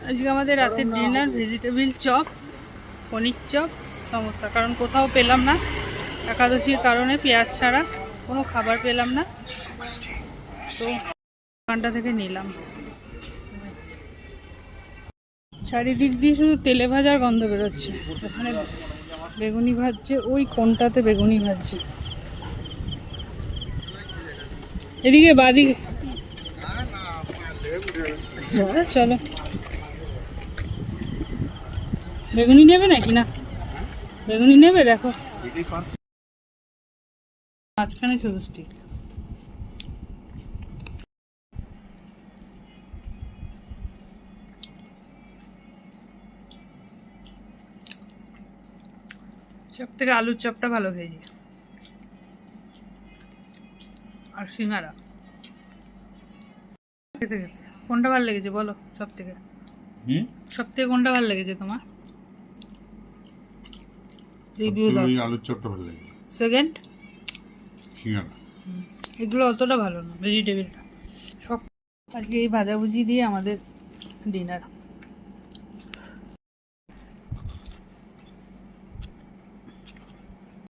আজকে আমাদের রাতের ডিনার ভেজিটেবিল চপ, পনির চপ, সমোসা। কারণ কোথাও পেলাম না, একাদশীর কারণে পেঁয়াজ ছাড়া কোনো খাবার পেলাম না, তো দোকানটা থেকে নিলাম। চারিদিক দিয়ে শুধু তেলে ভাজার গন্ধ বেরোচ্ছে। ওখানে বেগুনি ভাজছে, ওই কোনটাতে বেগুনি ভাজছে। এদিকে বাদিকে চলো। বেগুনি নেবে নাকি না? বেগুনি নেবে? দেখো মাঝখানে শুধু স্টিক। সব থেকে আলুর চপটা ভালো খেয়েছি, আর সিঙ্গারা। খেতে খেতে কোনটা ভালো লেগেছে বলো? সব থেকে কোনটা ভালো লেগেছে তোমার? রিভিউ দাও। আলুর চপটা ভালো লাগে। সেকেন্ড সিঙ্গারা। এগুলো অতটা ভালো না, ভেজিটেবিলটা সব। আজকে এই ভাজাভুজি দিয়ে আমাদের ডিনার।